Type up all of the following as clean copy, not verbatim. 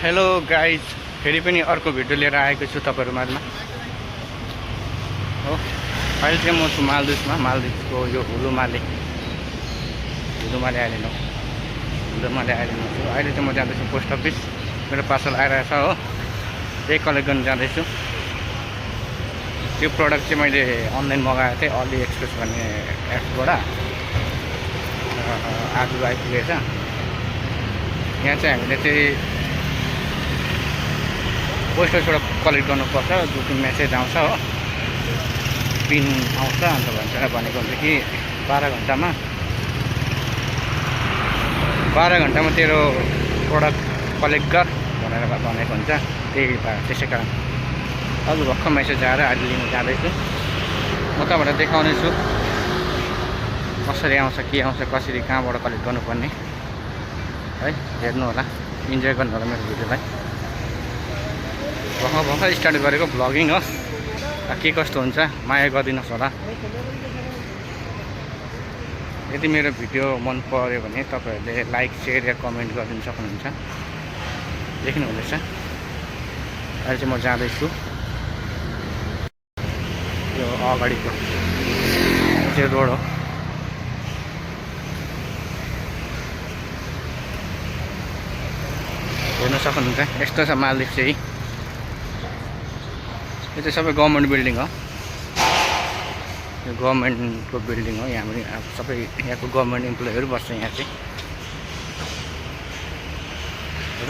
Hello guys, फेरि पनि अर्को भिडियो लिएर आएको छु तपाईँहरू माझमा हो। अहिले चाहिँ म छु मालदिप्समा, मालदिप्सको यो हुलुमाले आइल्यान्ड हो। हुलुमाले आइल्यान्डमा छु। अहिले चाहिँ म जाँदैछु पोस्ट अफिस, मेरो पार्सल आइरहेछ हो, त्यही कलेक्ट गर्न जाँदैछु। त्यो प्रडक्ट चाहिँ मैले अनलाइन मगाएको थिएँ अली एक्सप्रेस भन्ने एप्सबाट, आज आइपुगेछ। यहाँ चाहिँ हामीले चाहिँ पोस्ट अफिसबाट कलेक्ट गर्नुपर्छ, जो कि मेसेज आउँछ हो, पिन आउँछ। अन्त भनेको हुन्छ कि 12 घन्टामा तेरो प्रडक्ट कलेक्ट गर भनेर भनेको हुन्छ। त्यसै कारण अझ भर्खर मेसेज आएर अहिले लिन जाँदैछु। म तपाईँलाई देखाउने छु कसरी आउँछ, के आउँछ, कसरी कहाँबाट कलेक्ट गर्नुपर्ने है। हेर्नु होला, इन्जोय गर्नु होला मेरो भिडियोलाई। भर्खर स्टार्ट गरेको भ्लगिङ हो, के कस्तो हुन्छ माया गरिदिनुहोस् होला। यदि मेरो भिडियो मन पर्यो भने तपाईँहरूले लाइक, सेयर या कमेन्ट गरिदिनु सक्नुहुन्छ। देख्नुहुँदैछ, अहिले चाहिँ म जाँदैछु यो अगाडिको चाहिँ रोड हो। हेर्नु सक्नुहुन्छ, यस्तो छ मालदिप्स चाहिँ। यो चाहिँ सबै गभर्मेन्ट बिल्डिङ हो, यो गभर्मेन्टको बिल्डिङ हो। यहाँ पनि सबै यहाँको गभर्मेन्ट इम्प्लोइहरू बस्छ। यहाँ चाहिँ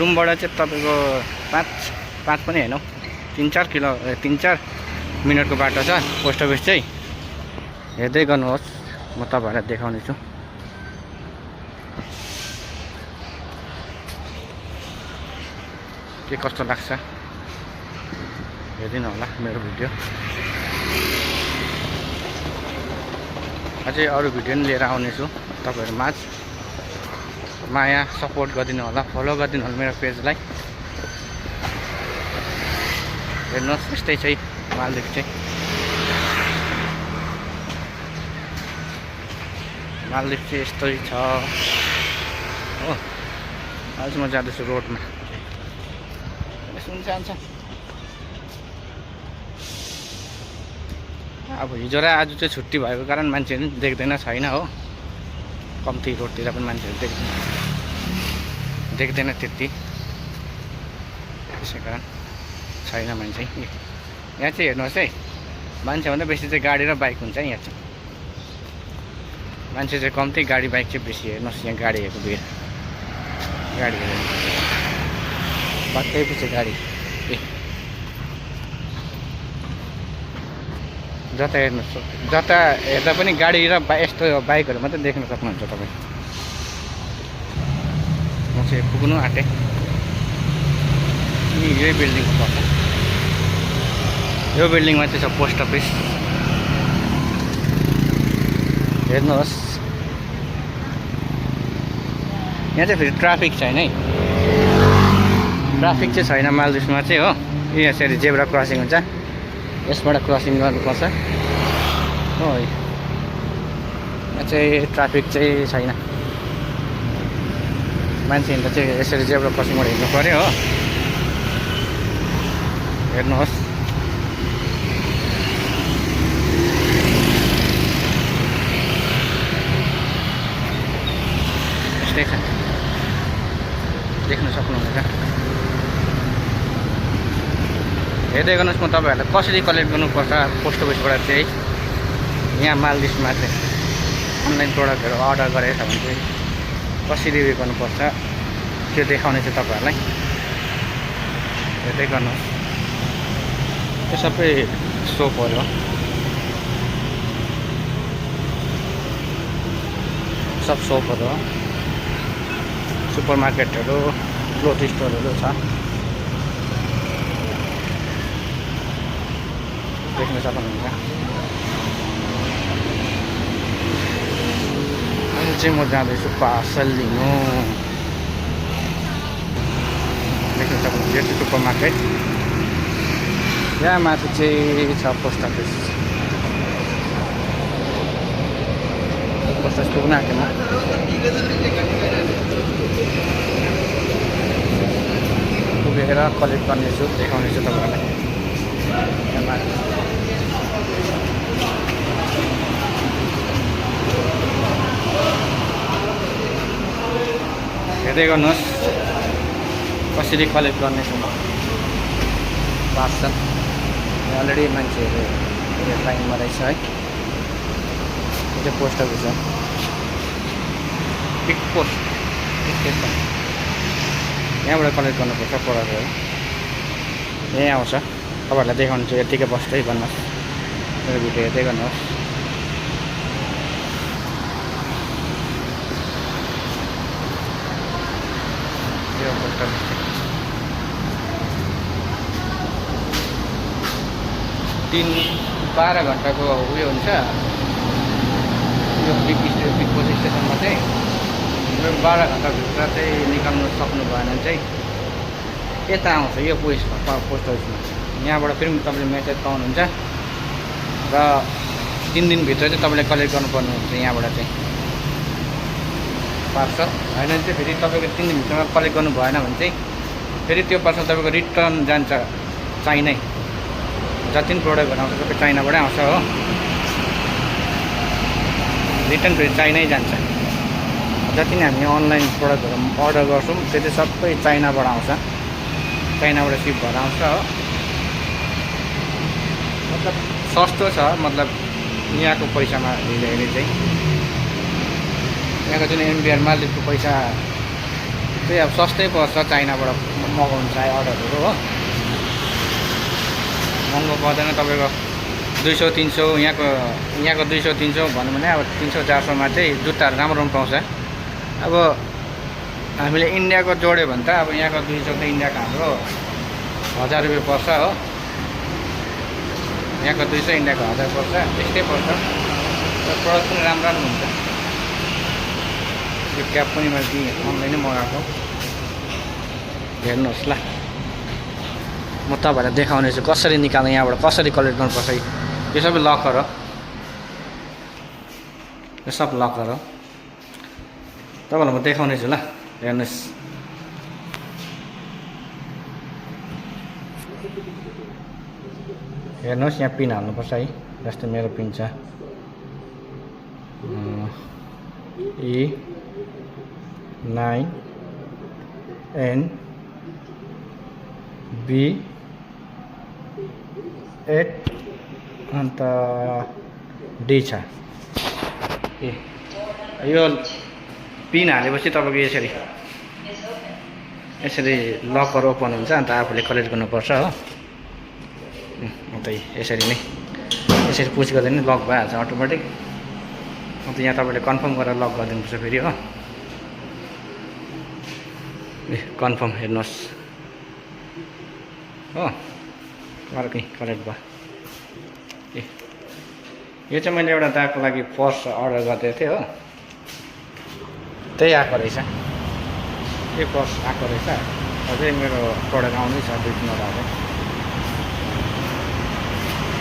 रुमबाट चाहिँ तपाईँको 5 पनि होइन, 3-4 मिनटको बाटो छ पोस्ट अफिस चाहिँ। हेर्दै गर्नुहोस्, म तपाईँहरूलाई देखाउने छु। के कस्तो लाग्छ हेरिदिनु होला मेरो भिडियो। अझै अरू भिडियो पनि लिएर आउनेछु तपाईँहरू माझ। माया सपोर्ट गरिदिनु होला, फलो गरिदिनु होला मेरो पेजलाई। हेर्नुहोस्, यस्तै चाहिँ मालदिप्स चाहिँ। मालदिप्स चाहिँ यस्तै छ हो। आज म जाँदैछु रोडमा। सुन्छ अब हिजो र आज चाहिँ छुट्टी भएको कारण मान्छेहरू देख्दैन छैन हो। कम्ती रोडतिर पनि मान्छेहरू देख्दैन त्यति, त्यसै कारण छैन मान्छे। यहाँ चाहिँ हेर्नुहोस् है, मान्छेभन्दा बेसी चाहिँ गाडी र बाइक हुन्छ यहाँ चाहिँ। मान्छे चाहिँ कम्ती, गाडी बाइक चाहिँ बेसी। हेर्नुहोस् यहाँ गाडीहरूको भिड, गाडीहरू बाटै पछि गाडी। जता हेर्नुहोस्, जता हेर्दा पनि गाडी र यस्तो बाइकहरू मात्रै देख्न सक्नुहुन्छ तपाईँ। म चाहिँ पुग्नु आँटेँ, यही बिल्डिङको पर्छ। यो बिल्डिङमा चाहिँ छ पोस्ट अफिस। हेर्नुहोस्, यहाँ चाहिँ फेरि ट्राफिक छैन है, ट्राफिक चाहिँ छैन मालदिप्समा चाहिँ हो। यसरी जेब्रा क्रसिङ हुन्छ, यसबाट क्रसिङ गर्नुपर्छ हो। यहाँ चाहिँ ट्राफिक चाहिँ छैन, मान्छे हिँड्दा चाहिँ यसरी जेब्रा क्रसिङबाट हिँड्नु पऱ्यो हो। हेर्नुहोस्, यस्तै छ, देख्न सक्नुहुन्छ। हेर्दै गर्नुहोस्, म तपाईँहरूलाई कसरी कलेक्ट गर्नुपर्छ पोस्ट अफिसबाट चाहिँ। यहाँ मालदिप्समा चाहिँ अनलाइन प्रडक्टहरू अर्डर गरेको छ भने चाहिँ कसरी उयो गर्नुपर्छ त्यो देखाउने चाहिँ तपाईँहरूलाई। हेर्दै गर्नुहोस्, त्यो सबै सोपहरू हो, सब सोपहरू हो। सुपर मार्केटहरू, क्लोथ स्टोरहरू छ, देख्न सक्नुहुन्छ। अनि चाहिँ म जाँदैछु पार्सल लिनु। देख्न सक्नुहुन्छ, यो चाहिँ सुपर मार्केट। यहाँ माथि चाहिँ छ पोस्ट अफिस। पोस्ट अफिस पुग्न आँटेँ म। उभिएर कलेक्ट गर्नेछु, देखाउनेछु तपाईँहरूलाई। हेर्दै गर्नुहोस् कसरी कलेक्ट गर्नेछु म पार्सल। अलरेडी मान्छेहरू लाइनमा रहेछ है। यो चाहिँ पोस्ट अफिस हो, बिग पोस्ट स्टेसन। यहाँबाट कलेक्ट गर्नुपर्छ प्रोडक्टहरू। यहीँ आउँछ, तपाईँहरूलाई देखाउनु चाहिँ यत्तिकै बस्दै भन्नुहोस्, मेरो भिडियो हेर्दै गर्नुहोस्। यो पोस्ट अफिस 12 घन्टाको उयो हुन्छ यो बिग पोस्ट स्टेसनमा चाहिँ। 12 घन्टाभित्र चाहिँ निकाल्नु सक्नु भएन चाहिँ यता आउँछ यो पोस्ट अफिसमा। यहाँबाट फेरि तपाईँले मेसेज पाउनुहुन्छ र 3 दिनभित्र चाहिँ तपाईँले कलेक्ट गर्नुपर्ने हुन्छ यहाँबाट चाहिँ पार्सल। होइन भने चाहिँ फेरि तपाईँको 3 दिनभित्रमा कलेक्ट गर्नु भएन भने चाहिँ फेरि त्यो पार्सल तपाईँको रिटर्न जान्छ चाइनै। जति पनि प्रोडक्टहरू आउँछ सबै चाइनाबाटै आउँछ हो, रिटर्न फेरि चाइनै जान्छ। जति नै हामी अनलाइन प्रोडक्टहरू अर्डर गर्छौँ त्यो चाहिँ सबै चाइनाबाट आउँछ, चाइनाबाट सिप भएर आउँछ हो। मतलब सस्तो छ, मतलब यहाँको पैसामा हेर्दाखेरि चाहिँ यहाँको जुन एमबिआर मालिकको पैसा चाहिँ अब सस्तै पर्छ चाइनाबाट मगाउनु चाहे अर्डरहरू हो। महँगो पर्दैन तपाईँको 200-300। यहाँको 200-300 भनौँ भने अब 300-400मा चाहिँ जुत्ताहरू राम्रो राम्रो पाउँछ। अब हामीले इन्डियाको जोड्यो भने त अब यहाँको 200 त इन्डियाको हाम्रो 1000 रुपियाँ पर्छ हो। यहाँको 200 इन्डियाको 1000 पर्छ, त्यस्तै पर्छ। र प्रडक्ट पनि राम्रो राम्रो हुन्छ। यो क्याप पनि मैले अनलाइनै मगाएको, हेर्नुहोस् ल। म तपाईँहरूलाई देखाउने छु कसरी निकाल्ने, यहाँबाट कसरी कलेक्ट गर्नुपर्छ। यो सबै लकर हो, यो सब लकर हो। तपाईँहरूलाई म देखाउने छु ल, हेर्नुहोस्। हेर्नुहोस् यहाँ पिन हाल्नुपर्छ है, जस्तै मेरो पिन छ E9NB8 अन्त डी छ। यो पिन हालेपछि तपाईँको यसरी लकर ओपन हुन्छ। अन्त आफूले कलेक्ट गर्नुपर्छ हो। अन्त यसरी नै यसरी पुस गर्दा नि लक भइहाल्छ अटोमेटिक। अन्त यहाँ तपाईँले कन्फर्म गरेर लक गरिदिनुपर्छ फेरि हो। कन्फर्म हेर्नुहोस् हो, अर्कै कलेक्ट भयो। यो चाहिँ मैले एउटा दाको लागि पर्स अर्डर गरिदिएको थिएँ हो, त्यही आएको रहेछ। यो पर्स आएको रहेछ। अझै मेरो प्रोडक्ट आउँदैछ 2-3 वटा।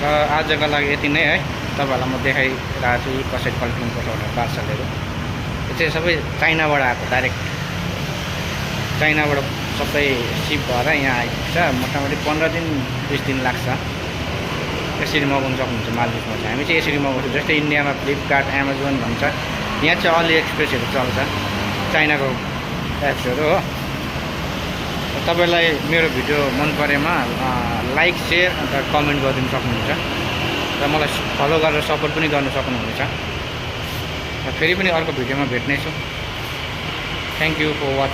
र आजको लागि यति नै है। तपाईँहरूलाई म देखाइरहेको छु कसरी कलेक्ट गर्नुपर्छ एउटा पार्सलहरू। यो चाहिँ सबै चाइनाबाट आएको, डाइरेक्ट चाइनाबाट सबै सिप भएर यहाँ आइपुग्छ। मोटामोटी 15 दिन 20 दिन लाग्छ। यसरी मगाउनु सक्नुहुन्छ मालदिभ्समा चाहिँ। हामी चाहिँ यसरी मगाउँछौँ। जस्तै इन्डियामा फ्लिपकार्ट, एमाजोन भन्छ, यहाँ चाहिँ अली एक्सप्रेसहरू चल्छ, चाइनाको एप्सहरू हो। तपाईँलाई मेरो भिडियो मन परेमा लाइक, सेयर अन्त कमेन्ट गरिदिनु सक्नुहुन्छ र मलाई फलो गरेर सपोर्ट पनि गर्न सक्नुहुनेछ। र फेरि पनि अर्को भिडियोमा भेट्नेछु। Thank you for watching.